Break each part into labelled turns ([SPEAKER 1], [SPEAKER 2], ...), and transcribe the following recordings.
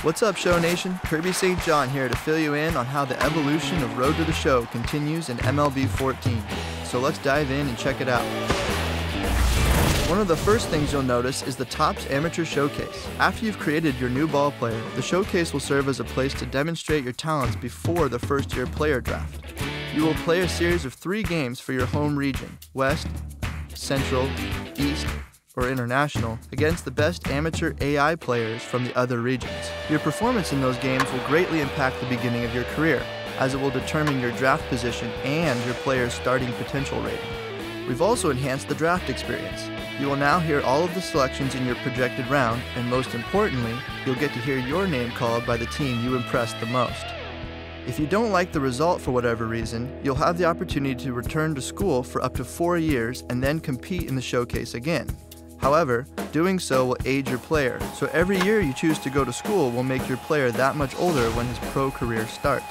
[SPEAKER 1] What's up, Show Nation? Kirby St. John here to fill you in on how the evolution of Road to the Show continues in MLB 14. So let's dive in and check it out. One of the first things you'll notice is the Topps Amateur Showcase. After you've created your new ball player, the showcase will serve as a place to demonstrate your talents before the first-year player draft. You will play a series of 3 games for your home region, West, Central, East, or International, against the best amateur AI players from the other regions. Your performance in those games will greatly impact the beginning of your career, as it will determine your draft position and your player's starting potential rating. We've also enhanced the draft experience. You will now hear all of the selections in your projected round, and most importantly, you'll get to hear your name called by the team you impressed the most. If you don't like the result for whatever reason, you'll have the opportunity to return to school for up to 4 years and then compete in the showcase again. However, doing so will age your player, so every year you choose to go to school will make your player that much older when his pro career starts.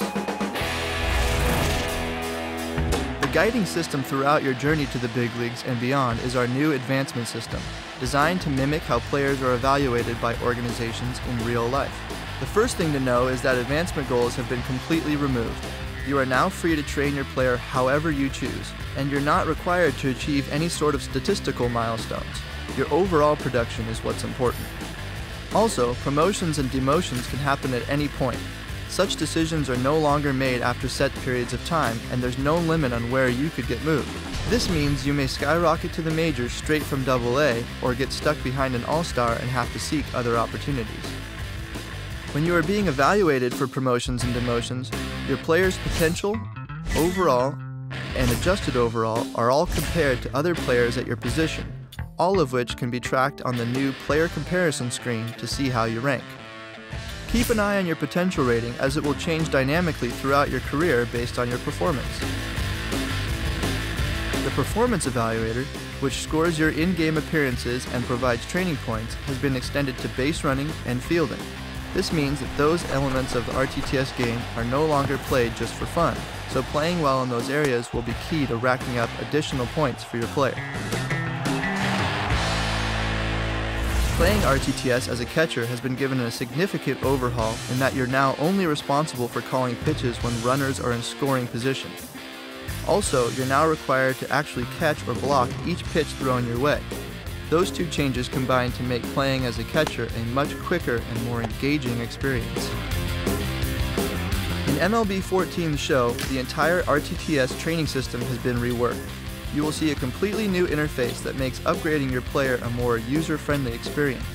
[SPEAKER 1] The guiding system throughout your journey to the big leagues and beyond is our new advancement system, designed to mimic how players are evaluated by organizations in real life. The first thing to know is that advancement goals have been completely removed. You are now free to train your player however you choose, and you're not required to achieve any sort of statistical milestones. Your overall production is what's important. Also, promotions and demotions can happen at any point. Such decisions are no longer made after set periods of time, and there's no limit on where you could get moved. This means you may skyrocket to the majors straight from AA, or get stuck behind an all-star and have to seek other opportunities. When you are being evaluated for promotions and demotions, your player's potential, overall, and adjusted overall are all compared to other players at your position, all of which can be tracked on the new player comparison screen to see how you rank. Keep an eye on your potential rating, as it will change dynamically throughout your career based on your performance. The Performance Evaluator, which scores your in-game appearances and provides training points, has been extended to base running and fielding. This means that those elements of the RTTS game are no longer played just for fun, so playing well in those areas will be key to racking up additional points for your player. Playing RTTS as a catcher has been given a significant overhaul in that you're now only responsible for calling pitches when runners are in scoring position. Also, you're now required to actually catch or block each pitch thrown your way. Those two changes combine to make playing as a catcher a much quicker and more engaging experience. In MLB 14 The Show, the entire RTTS training system has been reworked. You will see a completely new interface that makes upgrading your player a more user-friendly experience.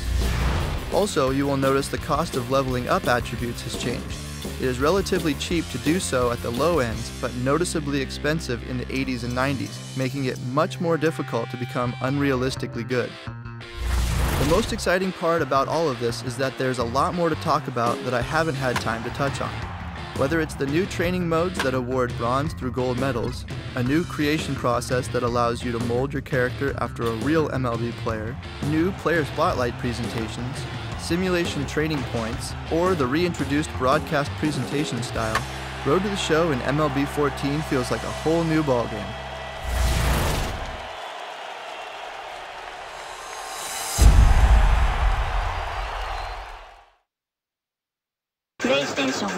[SPEAKER 1] Also, you will notice the cost of leveling up attributes has changed. It is relatively cheap to do so at the low ends, but noticeably expensive in the 80s and 90s, making it much more difficult to become unrealistically good. The most exciting part about all of this is that there's a lot more to talk about that I haven't had time to touch on. Whether it's the new training modes that award bronze through gold medals, a new creation process that allows you to mold your character after a real MLB player, new player spotlight presentations, simulation training points, or the reintroduced broadcast presentation style, Road to the Show in MLB 14 feels like a whole new ballgame.
[SPEAKER 2] PlayStation